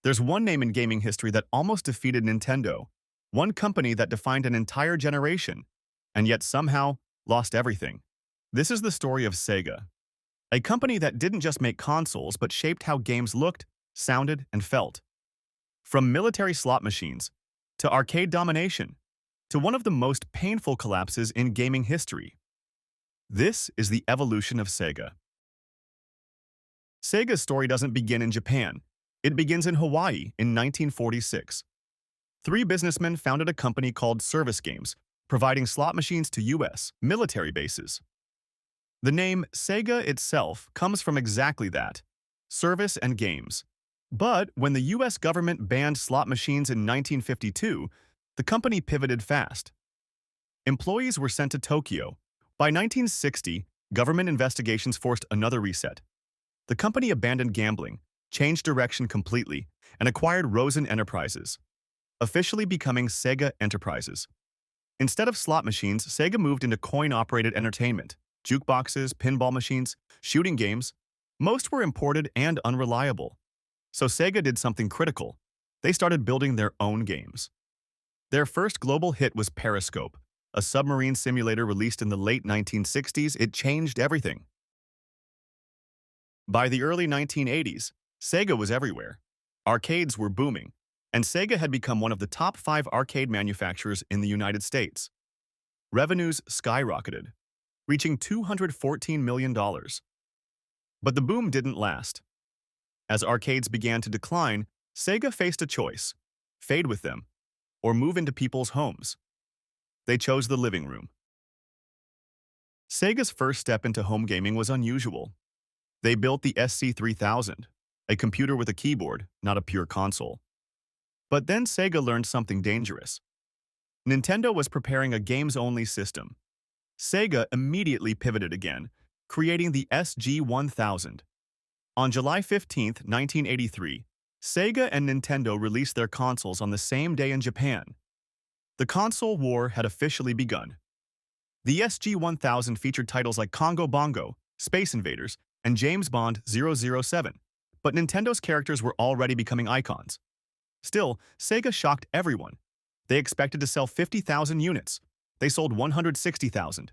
There's one name in gaming history that almost defeated Nintendo, one company that defined an entire generation, and yet somehow lost everything. This is the story of Sega, a company that didn't just make consoles but shaped how games looked, sounded, and felt. From military slot machines, to arcade domination, to one of the most painful collapses in gaming history. This is the evolution of Sega. Sega's story doesn't begin in Japan. It begins in Hawaii in 1946. Three businessmen founded a company called Service Games, providing slot machines to U.S. military bases. The name Sega itself comes from exactly that, service and games. But when the U.S. government banned slot machines in 1952, the company pivoted fast. Employees were sent to Tokyo. By 1960, government investigations forced another reset. The company abandoned gambling, changed direction completely, and acquired Rosen Enterprises, officially becoming Sega Enterprises. Instead of slot machines, Sega moved into coin-operated entertainment, jukeboxes, pinball machines, shooting games. Most were imported and unreliable. So Sega did something critical. They started building their own games. Their first global hit was Periscope, a submarine simulator released in the late 1960s. It changed everything. By the early 1980s, Sega was everywhere. Arcades were booming, and Sega had become one of the top 5 arcade manufacturers in the United States. Revenues skyrocketed, reaching $214 million. But the boom didn't last. As arcades began to decline, Sega faced a choice: fade with them, or move into people's homes. They chose the living room. Sega's first step into home gaming was unusual. They built the SC3000, a computer with a keyboard, not a pure console. But then Sega learned something dangerous. Nintendo was preparing a games-only system. Sega immediately pivoted again, creating the SG-1000. On July 15, 1983, Sega and Nintendo released their consoles on the same day in Japan. The console war had officially begun. The SG-1000 featured titles like Congo Bongo, Space Invaders, and James Bond 007, but Nintendo's characters were already becoming icons. Still, Sega shocked everyone. They expected to sell 50,000 units. They sold 160,000.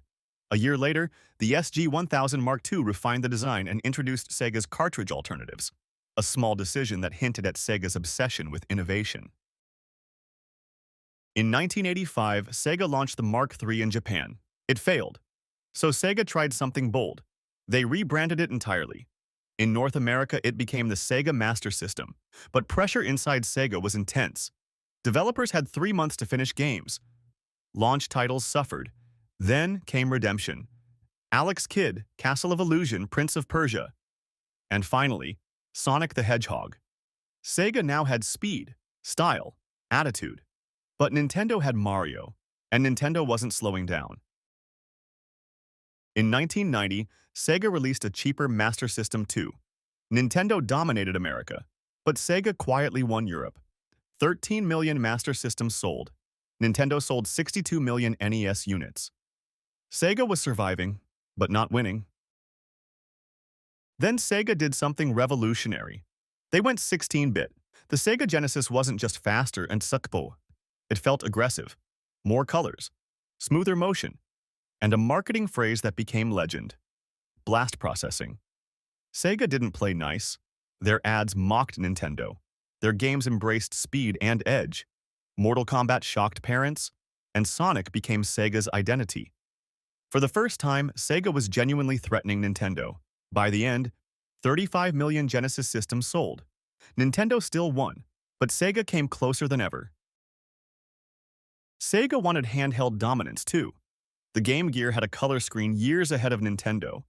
A year later, the SG-1000 Mark II refined the design and introduced Sega's cartridge alternatives, a small decision that hinted at Sega's obsession with innovation. In 1985, Sega launched the Mark III in Japan. It failed. So Sega tried something bold. They rebranded it entirely. In North America, it became the Sega Master System, but pressure inside Sega was intense. Developers had 3 months to finish games. Launch titles suffered. Then came redemption. Alex Kidd, Castle of Illusion, Prince of Persia. And finally, Sonic the Hedgehog. Sega now had speed, style, attitude. But Nintendo had Mario, and Nintendo wasn't slowing down. In 1990, Sega released a cheaper Master System 2. Nintendo dominated America, but Sega quietly won Europe. 13 million Master Systems sold. Nintendo sold 62 million NES units. Sega was surviving, but not winning. Then Sega did something revolutionary. They went 16-bit. The Sega Genesis wasn't just faster and suckpo. It felt aggressive. More colors, smoother motion, and a marketing phrase that became legend: blast processing. Sega didn't play nice. Their ads mocked Nintendo. Their games embraced speed and edge. Mortal Kombat shocked parents, and Sonic became Sega's identity. For the first time, Sega was genuinely threatening Nintendo. By the end, 35 million Genesis systems sold. Nintendo still won, but Sega came closer than ever. Sega wanted handheld dominance too. The Game Gear had a color screen years ahead of Nintendo.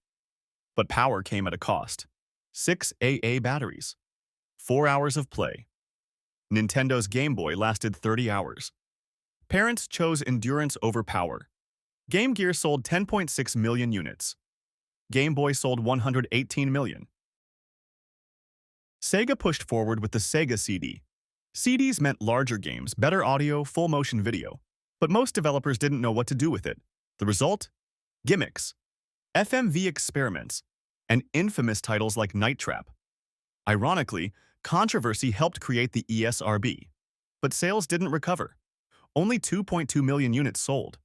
But power came at a cost. 6 AA batteries. 4 hours of play. Nintendo's Game Boy lasted 30 hours. Parents chose endurance over power. Game Gear sold 10.6 million units. Game Boy sold 118 million. Sega pushed forward with the Sega CD. CDs meant larger games, better audio, full-motion video. But most developers didn't know what to do with it. The result? Gimmicks, FMV experiments, and infamous titles like Night Trap. Ironically, Controversy helped create the ESRB, but sales didn't recover. Only 2.2 million units sold.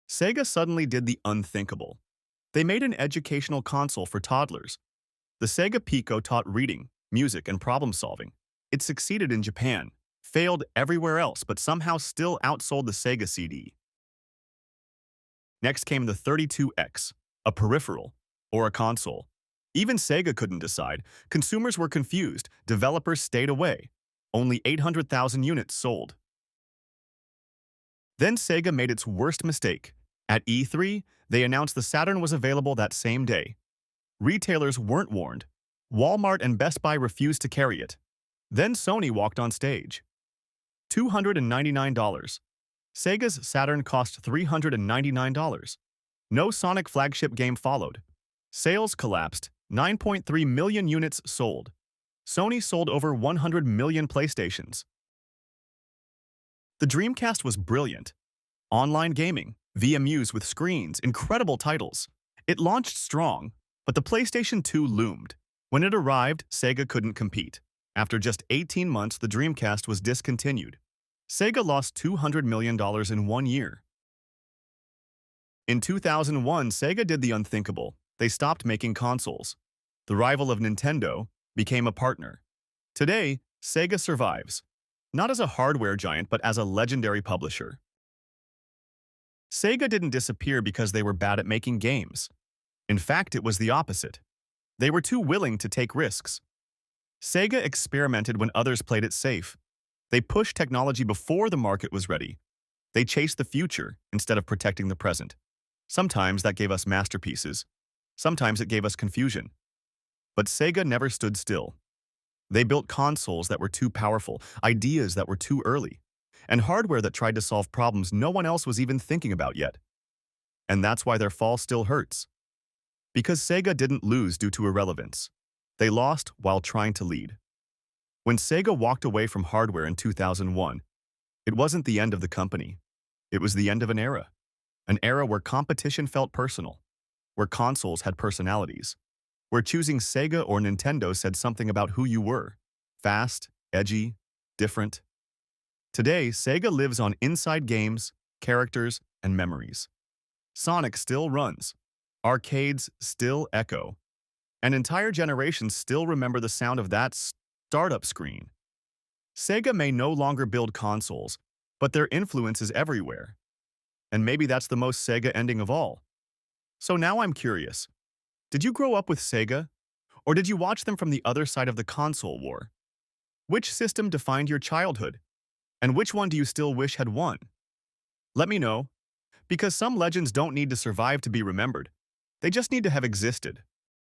Sega suddenly did the unthinkable. They made an educational console for toddlers. The Sega PICO taught reading, music, and problem-solving. It succeeded in Japan, failed everywhere else, but somehow still outsold the Sega CD. Next came the 32X, a peripheral, or a console. Even Sega couldn't decide. Consumers were confused. Developers stayed away. Only 800,000 units sold. Then Sega made its worst mistake. At E3, they announced the Saturn was available that same day. Retailers weren't warned. Walmart and Best Buy refused to carry it. Then Sony walked on stage. $299. Sega's Saturn cost $399. No Sonic flagship game followed. Sales collapsed. 9.3 million units sold. Sony sold over 100 million PlayStations. The Dreamcast was brilliant. Online gaming, VMUs with screens, incredible titles. It launched strong, but the PlayStation 2 loomed. When it arrived, Sega couldn't compete. After just 18 months, the Dreamcast was discontinued. Sega lost $200 million in 1 year. In 2001, Sega did the unthinkable. They stopped making consoles. The rival of Nintendo became a partner. Today, Sega survives, not as a hardware giant, but as a legendary publisher. Sega didn't disappear because they were bad at making games. In fact, it was the opposite. They were too willing to take risks. Sega experimented when others played it safe. They pushed technology before the market was ready. They chased the future instead of protecting the present. Sometimes that gave us masterpieces. Sometimes it gave us confusion. But Sega never stood still. They built consoles that were too powerful, ideas that were too early, and hardware that tried to solve problems no one else was even thinking about yet. And that's why their fall still hurts. Because Sega didn't lose due to irrelevance. They lost while trying to lead. When Sega walked away from hardware in 2001, it wasn't the end of the company. It was the end of an era where competition felt personal, where consoles had personalities, where choosing Sega or Nintendo said something about who you were: fast, edgy, different. Today, Sega lives on inside games, characters, and memories. Sonic still runs. Arcades still echo. And entire generations still remember the sound of that startup screen. Sega may no longer build consoles, but their influence is everywhere. And maybe that's the most Sega ending of all. So now I'm curious. Did you grow up with Sega? Or did you watch them from the other side of the console war? Which system defined your childhood? And which one do you still wish had won? Let me know, because some legends don't need to survive to be remembered. They just need to have existed.